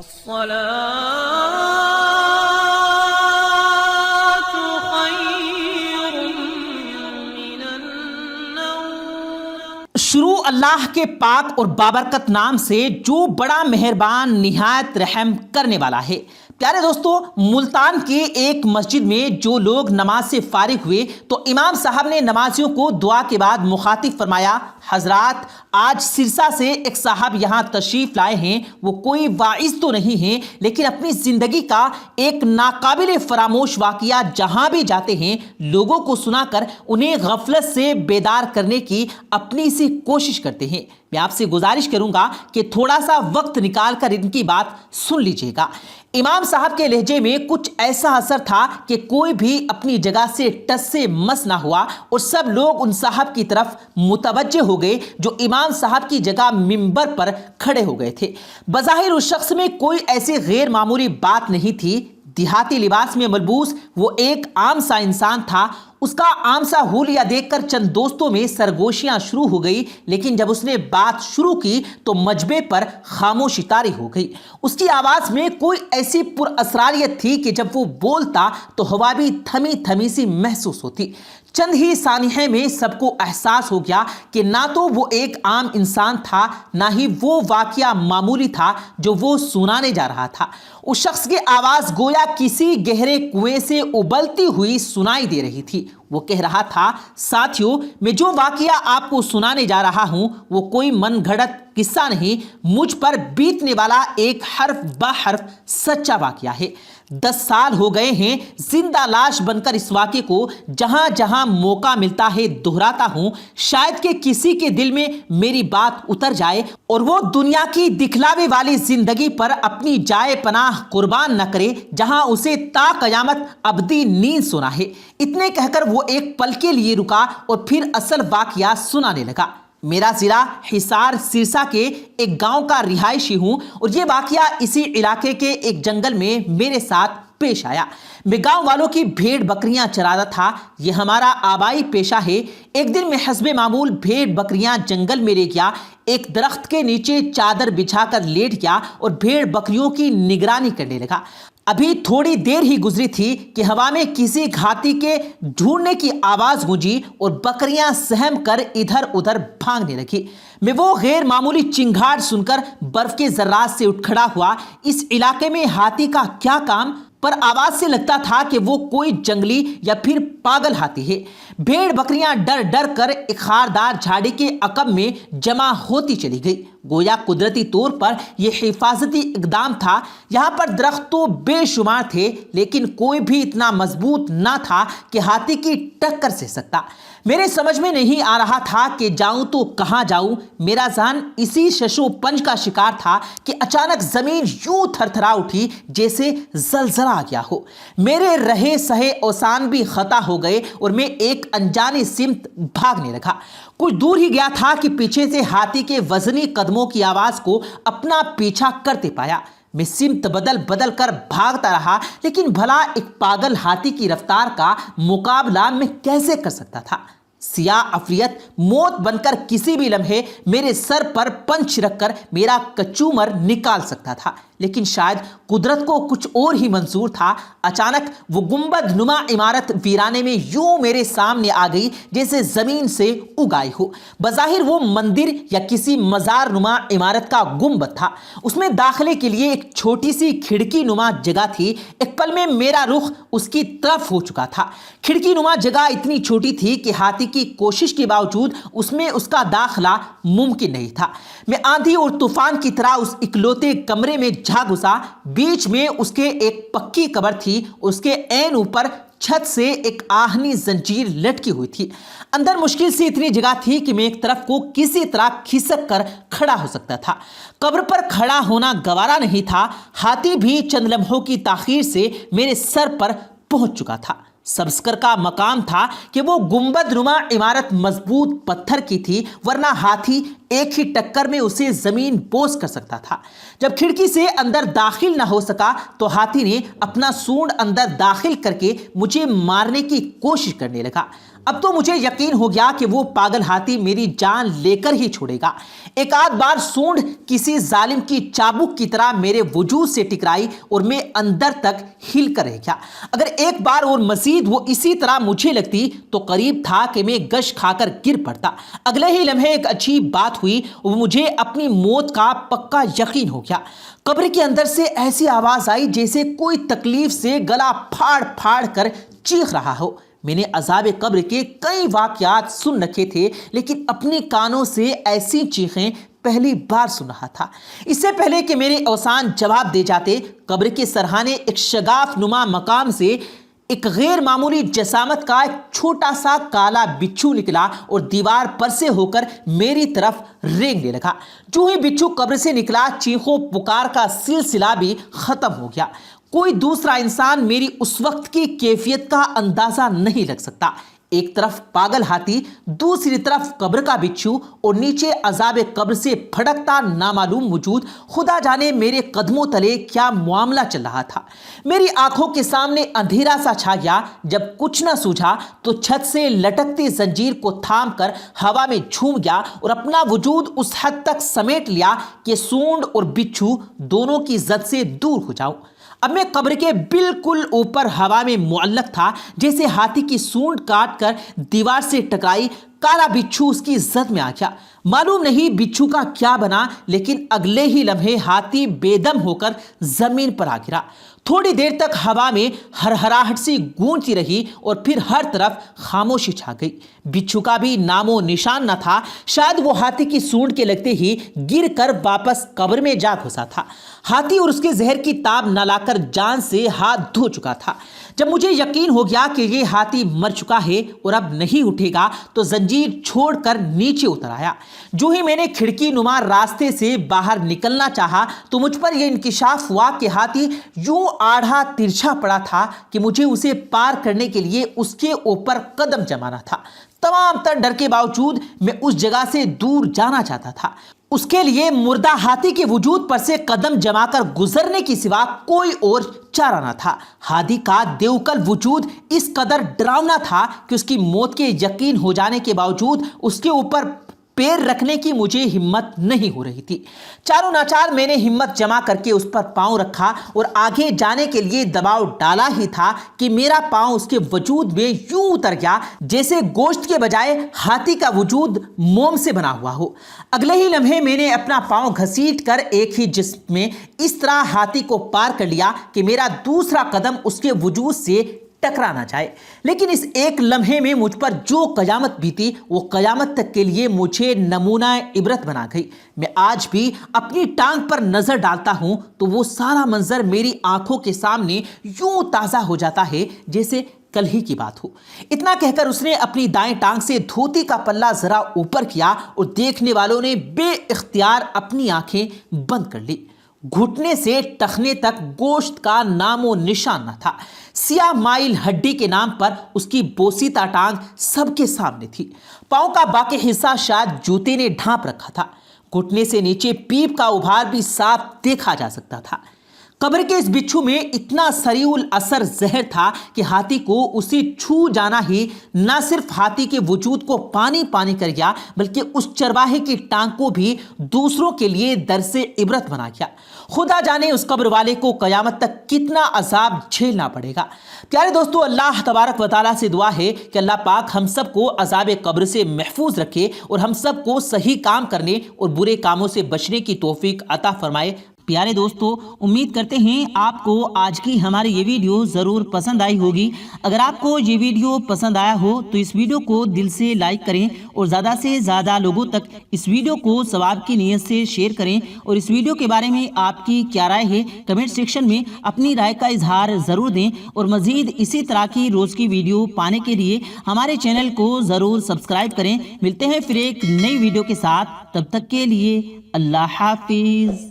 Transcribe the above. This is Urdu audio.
الصلاة خير من النوم۔ شروع اللہ کے پاک اور بابرکت نام سے جو بڑا مہربان نہایت رحم کرنے والا ہے۔ پیارے دوستو، ملتان کے ایک مسجد میں جو لوگ نماز سے فارغ ہوئے تو امام صاحب نے نمازیوں کو دعا کے بعد مخاطب فرمایا، حضرات آج سرسا سے ایک صاحب یہاں تشریف لائے ہیں، وہ کوئی واعظ تو نہیں ہیں لیکن اپنی زندگی کا ایک ناقابل فراموش واقعہ جہاں بھی جاتے ہیں لوگوں کو سنا کر انہیں غفلت سے بیدار کرنے کی اپنی سی کوشش کرتے ہیں۔ میں آپ سے گزارش کروں گا کہ تھوڑا سا وقت نکال کر ان کی بات سن لیجیے گا۔ امام صاحب کے لہجے میں کچھ ایسا اثر تھا کہ کوئی بھی اپنی جگہ سے ٹس سے مس نہ ہوا اور سب لوگ ان صاحب کی طرف متوجہ ہو گئے جو امام صاحب کی جگہ منبر پر کھڑے ہو گئے تھے۔ بظاہر اس شخص میں کوئی ایسی غیر معمولی بات نہیں تھی۔ دیہاتی لباس میں ملبوس وہ ایک عام سا انسان تھا۔ اس کا عام سا حلیہ دیکھ کر چند دوستوں میں سرگوشیاں شروع ہو گئی، لیکن جب اس نے بات شروع کی تو مجمع پر خاموشی طاری ہو گئی۔ اس کی آواز میں کوئی ایسی پر اسراریت تھی کہ جب وہ بولتا تو ہوا بھی تھمی تھمی سی محسوس ہوتی۔ چند ہی ثانیے میں سب کو احساس ہو گیا کہ نہ تو وہ ایک عام انسان تھا نہ ہی وہ واقعہ معمولی تھا جو وہ سنانے جا رہا تھا۔ اس شخص کی آواز گویا کسی گہرے کنویں سے ابلتی ہوئی سنائی دے رہی تھی۔ وہ کہہ رہا تھا، ساتھیو میں جو واقعہ آپ کو سنانے جا رہا ہوں وہ کوئی من گھڑت قصہ نہیں، مجھ پر بیتنے والا ایک حرف بہ حرف سچا واقعہ ہے۔ 10 سال ہو گئے ہیں زندہ لاش بن کر اس واقعے کو جہاں جہاں موقع ملتا ہے دہراتا ہوں، شاید کہ کسی کے دل میں میری بات اتر جائے اور وہ دنیا کی دکھلاوے والی زندگی پر اپنی جائے پناہ قربان نہ کرے جہاں اسے تا قیامت ابدی نیند سنا ہے۔ اتنے کہہ کر وہ ایک پل کے لیے رکا اور پھر اصل واقعہ سنانے لگا۔ میرا ضلع حصار سرسا کے ایک گاؤں کا رہائشی ہوں اور یہ واقعہ اسی علاقے کے ایک جنگل میں میرے ساتھ پیش آیا۔ میں گاؤں والوں کی بھیڑ بکریاں چراتا تھا، یہ ہمارا آبائی پیشہ ہے۔ ایک دن میں حسب معمول بھیڑ بکریاں جنگل میں لے گیا، ایک درخت کے نیچے چادر بچھا کر لیٹ گیا اور بھیڑ بکریوں کی نگرانی کرنے لگا۔ ابھی تھوڑی دیر ہی گزری تھی کہ ہوا میں کسی گھاتی کے ڈھونڈنے کی آواز گونجی اور بکریاں سہم کر ادھر ادھر بھاگنے لگی۔ میں وہ غیر معمولی چنگھاڑ سن کر برف کے ذرات سے اٹھ کھڑا ہوا۔ اس علاقے میں ہاتھی کا کیا کام؟ پر آواز سے لگتا تھا کہ وہ کوئی جنگلی یا پھر پاگل ہاتھی ہے۔ بھیڑ بکریاں ڈر ڈر کر ایک خاردار جھاڑی کے عقب میں جمع ہوتی چلی گئی۔ گویا قدرتی طور پر یہ حفاظتی اقدام تھا۔ یہاں پر درخت تو بے شمار تھے لیکن کوئی بھی اتنا مضبوط نہ تھا کہ ہاتھی کی ٹکر سے سکتا۔ میرے سمجھ میں نہیں آ رہا تھا کہ جاؤں تو کہاں جاؤں۔ میرا ذہن اسی ششو پنج کا شکار تھا کہ اچانک زمین یوں تھر تھرا اٹھی جیسے زلزلہ آ گیا ہو۔ میرے رہے سہے اوسان بھی خطا ہو گئے اور میں ایک انجانی سمت بھاگنے لگا۔ کچھ دور ہی گیا تھا کہ پیچھے سے ہاتھی کے وزنی قدموں کی آواز کو اپنا پیچھا کرتے پایا۔ میں سمت بدل بدل کر بھاگتا رہا لیکن بھلا ایک پاگل ہاتھی کی رفتار کا مقابلہ میں کیسے کر سکتا تھا؟ سیاہ افریت موت بن کر کسی بھی لمحے میرے سر پر پنچ رکھ کر میرا کچومر نکال سکتا تھا، لیکن شاید قدرت کو کچھ اور ہی منظور تھا۔ اچانک وہ گنبد نما عمارت ویرانے میں یوں میرے سامنے آ گئی جیسے زمین سے اگائی ہو۔ بظاہر وہ مندر یا کسی مزار نما عمارت کا گنبد تھا۔ اس میں داخلے کے لیے ایک چھوٹی سی کھڑکی نما جگہ تھی۔ ایک پل میں میرا رخ اس کی طرف ہو چکا تھا۔ کھڑکی نما جگہ اتنی چھوٹی تھی کہ ہاتھی کی کوشش کے باوجود اس میں اس کا داخلہ ممکن نہیں تھا۔ میں آندھی اور طوفان کی طرح اس اکلوتے کمرے میں جا گھسا۔ بیچ میں اس کے ایک پکی قبر تھی، اس کے عین اوپر چھت سے ایک آہنی زنجیر لٹکی ہوئی تھی۔ اندر مشکل سے اتنی جگہ تھی کہ میں ایک طرف کو کسی طرح کھسک کر کھڑا ہو سکتا تھا۔ قبر پر کھڑا ہونا گوارا نہیں تھا۔ ہاتھی بھی چند لمحوں کی تاخیر سے میرے سر پر پہنچ چکا تھا۔ سبزکر کا مقام تھا کہ وہ گنبد نما عمارت مضبوط پتھر کی تھی، ورنہ ہاتھی ایک ہی ٹکر میں اسے زمین بوس کر سکتا تھا۔ جب کھڑکی سے اندر داخل نہ ہو سکا تو ہاتھی نے اپنا سونڈ اندر داخل کر کے مجھے مارنے کی کوشش کرنے لگا۔ اب تو مجھے یقین ہو گیا کہ وہ پاگل ہاتھی میری جان لے کر ہی چھوڑے گا۔ ایک آدھ بار سونڈ کسی ظالم کی چابک کی طرح میرے وجود سے ٹکرائی اور میں اندر تک ہل کر رہ گیا۔ اگر ایک بار اور مزید وہ اسی طرح مجھے لگتی تو قریب تھا کہ میں گش کھا کر گر پڑتا۔ اگلے ہی لمحے ایک عجیب بات ہوئی، وہ مجھے اپنی موت کا پکا یقین ہو گیا۔ قبر کے اندر سے ایسی آواز آئی جیسے کوئی تکلیف سے گلا پھاڑ پھاڑ کر چیخ رہا ہو۔ میں نے عذاب قبر کے کئی واقعات سن رکھے تھے، لیکن اپنے کانوں سے ایسی چیخیں پہلی بار سن رہا تھا۔ اس سے پہلے کہ میرے اوسان جواب دے جاتے، قبر کے سرحانے ایک شگاف نما مقام سے ایک غیر معمولی جسامت کا ایک چھوٹا سا کالا بچھو نکلا اور دیوار پر سے ہو کر میری طرف رینگنے لگا۔ جو ہی بچھو قبر سے نکلا، چیخوں پکار کا سلسلہ بھی ختم ہو گیا۔ کوئی دوسرا انسان میری اس وقت کی کیفیت کا اندازہ نہیں لگ سکتا۔ ایک طرف پاگل ہاتھی، دوسری طرف قبر کا بچھو اور نیچے عذاب قبر سے پھڑکتا نامعلوم وجود۔ خدا جانے میرے قدموں تلے کیا معاملہ چل رہا تھا۔ میری آنکھوں کے سامنے اندھیرا سا چھا گیا۔ جب کچھ نہ سوجھا تو چھت سے لٹکتی زنجیر کو تھام کر ہوا میں جھوم گیا اور اپنا وجود اس حد تک سمیٹ لیا کہ سونڈ اور بچھو دونوں کی زد سے دور ہو جاؤں۔ اب میں قبر کے بالکل اوپر ہوا میں معلق تھا، جیسے ہاتھی کی سونڈ کاٹ کر دیوار سے ٹکرائی کالا بچھو اس کی زد میں آ گیا۔ معلوم نہیں بچھو کا کیا بنا، لیکن اگلے ہی لمحے ہاتھی بے دم ہو کر زمین پر آ گرا۔ تھوڑی دیر تک ہوا میں ہرہراہٹ سی گونجتی رہی اور پھر ہر طرف خاموشی چھا گئی۔ بچھو کا بھی نام و نشان نہ تھا۔ شاید وہ ہاتھی کی سونڈ کے لگتے ہی گر کر واپس قبر میں جا گھسا تھا۔ ہاتھی اور اس کے زہر کی تاب نہ لا کر جان سے ہاتھ دھو چکا تھا۔ جب مجھے یقین ہو گیا کہ یہ ہاتھی مر چکا ہے اور اب نہیں اٹھے گا تو زنجیر چھوڑ کر نیچے اتر آیا۔ جو ہی میں نے کھڑکی نما راستے سے باہر نکلنا چاہا تو مجھ پر یہ انکشاف ہوا کہ ہاتھی یوں آڑھا ترچھا پڑا تھا کہ مجھے اسے پار کرنے کے لیے اس کے اوپر قدم جمانا تھا۔ تمام تر ڈر کے باوجود میں اس جگہ سے دور جانا چاہتا تھا۔ اس کے لیے مردہ ہاتھی کے وجود پر سے قدم جما کر گزرنے کی سوا کوئی اور چارہ نہ تھا۔ ہاتھی کا دیوکل وجود اس قدر ڈراؤنا تھا کہ اس کی موت کے یقین ہو جانے کے باوجود اس کے اوپر پیر رکھنے کی مجھے ہمت نہیں ہو رہی تھی۔ چاروں ناچار میں نے ہمت جمع کر کے اس پر پاؤں رکھا اور آگے جانے کے لیے دباؤ ڈالا ہی تھا کہ میرا پاؤں اس کے وجود میں یوں اتر گیا جیسے گوشت کے بجائے ہاتھی کا وجود موم سے بنا ہوا ہو۔ اگلے ہی لمحے میں نے اپنا پاؤں گھسیٹ کر ایک ہی جسم میں اس طرح ہاتھی کو پار کر لیا کہ میرا دوسرا قدم اس کے وجود سے ٹکرا نہ جائے۔ لیکن اس ایک لمحے میں مجھ پر جو قیامت بیتی وہ قیامت تک کے لیے مجھے نمونہ عبرت بنا گئی۔ میں آج بھی اپنی ٹانگ پر نظر ڈالتا ہوں تو وہ سارا منظر میری آنکھوں کے سامنے یوں تازہ ہو جاتا ہے جیسے کل ہی کی بات ہو۔ اتنا کہہ کر اس نے اپنی دائیں ٹانگ سے دھوتی کا پلہ ذرا اوپر کیا اور دیکھنے والوں نے بے اختیار اپنی آنکھیں بند کر لی۔ گھٹنے سے ٹخنے تک گوشت کا نام و نشان نہ تھا۔ سیاہ مائل ہڈی کے نام پر اس کی بوسیتا ٹانگ سب کے سامنے تھی۔ پاؤں کا باقی حصہ شاید جوتے نے ڈھانپ رکھا تھا۔ گھٹنے سے نیچے پیپ کا ابھار بھی صاف دیکھا جا سکتا تھا۔ قبر کے اس بچھو میں اتنا سریع الاثر زہر تھا کہ ہاتھی کو اسے چھو جانا ہی نہ صرف ہاتھی کے وجود کو پانی پانی کر گیا بلکہ اس چرواہے کی ٹانگ کو بھی دوسروں کے لیے درس عبرت بنا گیا۔ خدا جانے اس قبر والے کو قیامت تک کتنا عذاب جھیلنا پڑے گا۔ پیارے دوستو، اللہ تبارک و تعالیٰ سے دعا ہے کہ اللہ پاک ہم سب کو عذاب قبر سے محفوظ رکھے اور ہم سب کو صحیح کام کرنے اور برے کاموں سے بچنے کی توفیق عطا فرمائے۔ پیارے دوستو، امید کرتے ہیں آپ کو آج کی ہماری یہ ویڈیو ضرور پسند آئی ہوگی۔ اگر آپ کو یہ ویڈیو پسند آیا ہو تو اس ویڈیو کو دل سے لائک کریں اور زیادہ سے زیادہ لوگوں تک اس ویڈیو کو ثواب کی نیت سے شیئر کریں، اور اس ویڈیو کے بارے میں آپ کی کیا رائے ہے کمنٹ سیکشن میں اپنی رائے کا اظہار ضرور دیں، اور مزید اسی طرح کی روز کی ویڈیو پانے کے لیے ہمارے چینل کو ضرور سبسکرائب کریں۔ ملتے ہیں پھر ایک نئی ویڈیو کے ساتھ، تب تک کے لیے اللہ حافظ۔